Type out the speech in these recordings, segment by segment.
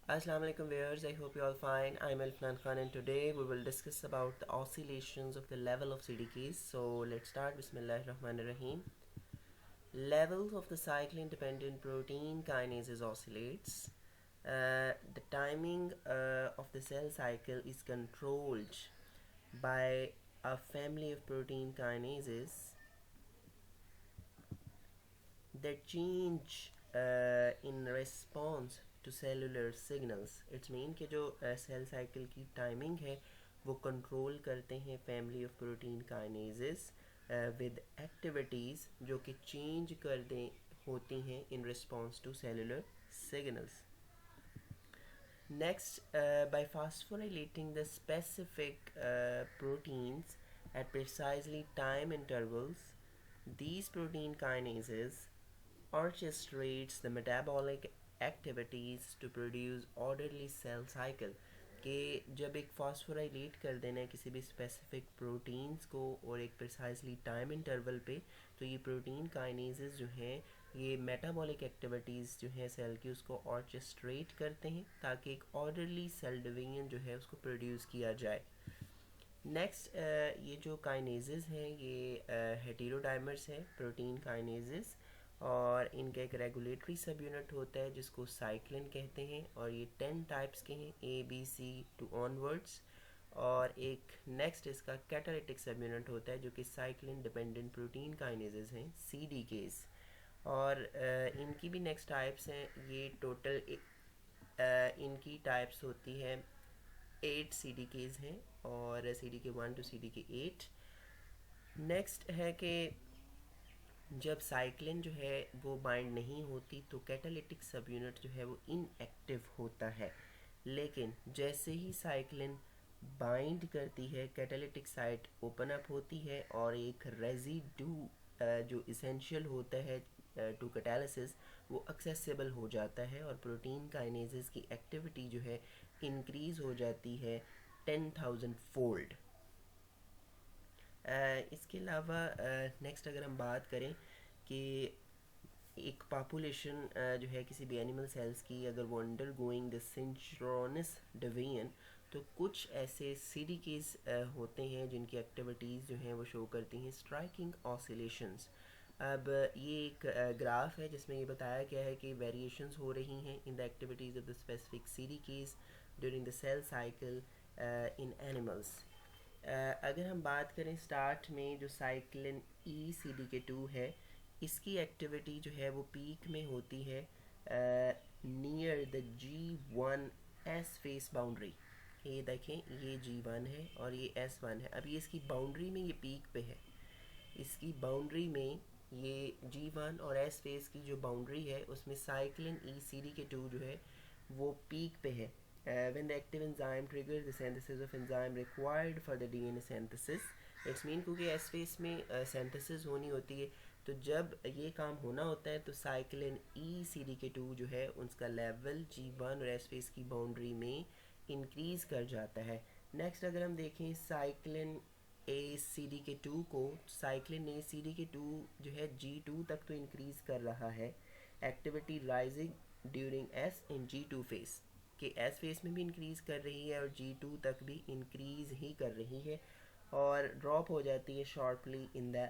Assalamu alaikum viewers, I hope you all fine. I'm Elfnan Khan and today we will discuss about the oscillations of the level of CDKs. So let's start. Bismillahir Rahmanir Rahim. Levels of the cyclin dependent protein kinases oscillates. The timing of the cell cycle is controlled by a family of protein kinases that change in response to cellular signals. It's mean कि जो cell cycle की timing है वो control करते हैं family of protein kinases with activities जो कि change कर दें होती हैं in response to cellular signals. Next, by phosphorylating the specific proteins at precisely time intervals, these protein kinases orchestrates the metabolic activities to produce orderly cell cycle कि जब एक phosphorylate कर देना है किसी भी स्पेसिफिक प्रोटीन्स को और एक प्रिसाइजली टाइम इंटरवल पे, तो ये प्रोटीन काइनेजेस जो हैं ये मेटाबॉलिक एक्टिविटीज़ जो हैं सेल की उसको ऑर्केस्ट्रेट करते हैं ताकि एक ऑर्डरली सेल डिवीजन जो है उसको प्रोड्यूस किया जाए. नेक्स्ट, ये जो काइनेजेस हैं ये हेटेरोडाइमर्स हैं प्रोटीन काइनेजेस और इनका एक रेगुलेटरी सब यूनिट होता है जिसको साइक्लिन कहते हैं और ये 10 टाइप्स के हैं ABC टू ऑनवर्ड्स. और एक नेक्स्ट इसका कैटालिटिक सब यूनिट होता है जो कि साइक्लिन डिपेंडेंट प्रोटीन काइनेजेस हैं CDKs. और इनकी भी नेक्स्ट टाइप्स हैं. ये टोटल इनकी टाइप्स होती है 8 CDKs हैं और CDK1 टू CDK8. नेक्स्ट है कि जब साइक्लिन जो है वो बाइंड नहीं होती तो कैटालिटिक सब यूनिट जो है वो इनएक्टिव होता है, लेकिन जैसे ही साइक्लिन बाइंड करती है कैटालिटिक साइट ओपन अप होती है और एक रेजिडू जो इसेंशियल होता है टू कैटालिसिस वो एक्सेसिबल हो जाता है और प्रोटीन काइनेजेस की एक्टिविटी जो है इंक्रीज़ हो जाती है 10,000 फोल्ड. इसके अलावा नेक्स्ट अगर हम बात करें कि एक पॉपुलेशन जो है किसी भी एनिमल सेल्स की अगर वो under going the synchronous division तो कुछ ऐसे सीडीकेस होते हैं जिनकी एक्टिविटीज़ जो हैं वो शो करती हैं स्ट्राइकिंग ऑसिलेशंस. अब ये एक ग्राफ है जिसमें ये बताया गया है कि वेरिएशंस हो रही हैं in the activities of the specific CDKs during the cell cycle in animals. अगर हम बात करें स्टार्ट में जो साइक्लिन CDK2 है इसकी एक्टिविटी जो है वो पीक में होती है near the G1 S face boundary. ये देखें ये G1 है और ये S1 है. अब ये इसकी बाउंड्री में ये पीक पे है. इसकी बाउंड्री में ये G1 और S फेस की जो बाउंड्री है उसमें साइक्लिन CDK2 जो है वो पीक पे है. When the active enzyme triggers the synthesis of enzyme required for the DNA synthesis, it's mean क्योंकि एस फेस में सिंथेसिस होनी होती है तो जब ये काम होना होता है तो साइक्लिन CDK2 जो है उसका लेवल G1 और एस फेस की बाउंड्री में इंक्रीज़ कर जाता है. नेक्स्ट अगर हम देखें साइक्लिन CDK2 को, साइक्लिन CDK2 जो है G2 तक तो इंक्रीज़ कर रहा है. एक्टिविटी राइजिंग ड्यूरिंग S इन G2 फेस कि एस फेस में भी इंक्रीज़ कर रही है और G2 तक भी इंक्रीज़ ही कर रही है और ड्रॉप हो जाती है shortly in the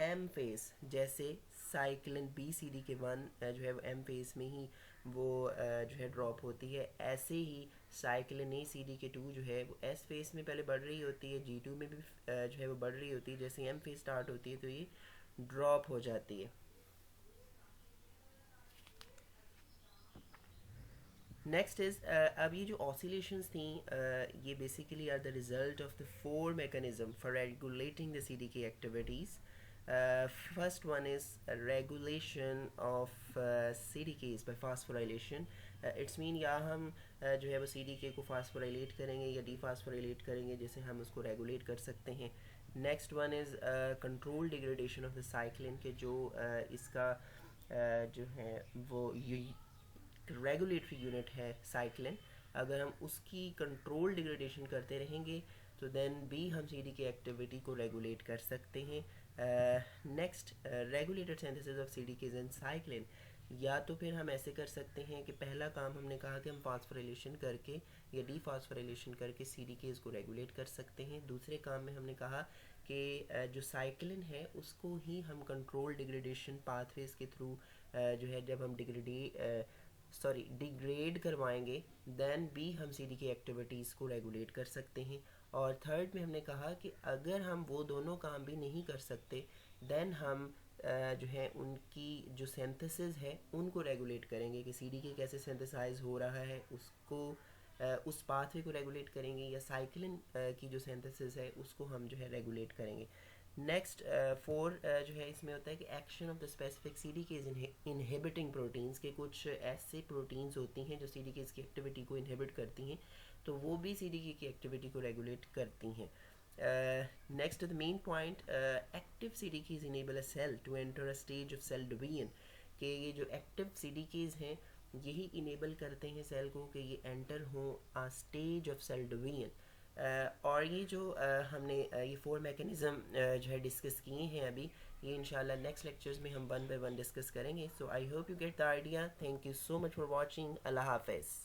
M face. जैसे साइक्लिन CDK1 जो है वो M फेस में ही वो जो है ड्रॉप होती है, ऐसे ही साइक्लिन CDK2 जो है वो S फेस में पहले बढ़ रही होती है, G2 में भी जो है वो बढ़ रही होती है. जैसे M फेस स्टार्ट होती है तो ये ड्रॉप हो जाती है. नेक्स्ट इज़ अब ये जो ऑसिलेशंस थी ये basically are the result of the four mechanism for regulating the CDK activities. First one is regulation of CDKs by phosphorylation. It's mean या हम जो है वो CDK को फास्फोराइलेट करेंगे या डीफास्फोराइलेट करेंगे जिससे हम उसको रेगुलेट कर सकते हैं. Next one is control degradation of the cyclin के जो इसका जो है वो रेगुलेटरी यूनिट है साइक्लिन, अगर हम उसकी कंट्रोल डिग्रेडेशन करते रहेंगे तो देन भी हम CDK एक्टिविटी को रेगुलेट कर सकते हैं. Next regulated synthesis of CDKs and cyclin. या तो फिर हम ऐसे कर सकते हैं कि पहला काम हमने कहा कि हम फास्फोरिलेशन करके या डीफास्फोरिलेशन करके सीडीकेज को रेगुलेट कर सकते हैं। दूसरे काम में हमने कहा कि जो साइक्लिन है उसको ही हम कंट्रोल डिग्रेडेशन पाथवेज के थ्रू जो है जब हम डिग्रेड करवाएंगे देन भी हम सी डी की एक्टिविटीज़ को रेगुलेट कर सकते हैं। और थर्ड में हमने कहा कि अगर हम वो दोनों काम भी नहीं कर सकते देन हम जो है उनकी जो सिंथेसिस है उनको रेगुलेट करेंगे कि सी डी के कैसे सिंथेसाइज हो रहा है उसको उस पाथवे को रेगुलेट करेंगे, या साइक्लिन की जो सिंथेसिस है उसको हम जो है रेगुलेट करेंगे। नेक्स्ट फोर जो है इसमें होता है कि action of the specific C D Ks inhibiting proteins के कुछ ऐसे प्रोटीन्स होती हैं जो सी डी केज की एक्टिविटी को इनहिबिट करती हैं, तो वो भी सी डी के की एक्टिविटी को रेगुलेट करती हैं। Next to the main point, active CDKs enable a cell to enter a stage of cell division, कि ये जो एक्टिव CDKs हैं यही इनेबल करते हैं सेल को कि ये एंटर हों आ स्टेज ऑफ सेल डिवीजन। और ये जो हमने ये फोर मैकेनिज़्म जो है डिस्कस किए हैं अभी, ये इंशाल्लाह नेक्स्ट लेक्चर्स में हम वन बाय वन डिस्कस करेंगे। So I hope you get the idea. Thank you so much for watching. अल्लाह हाफिज़।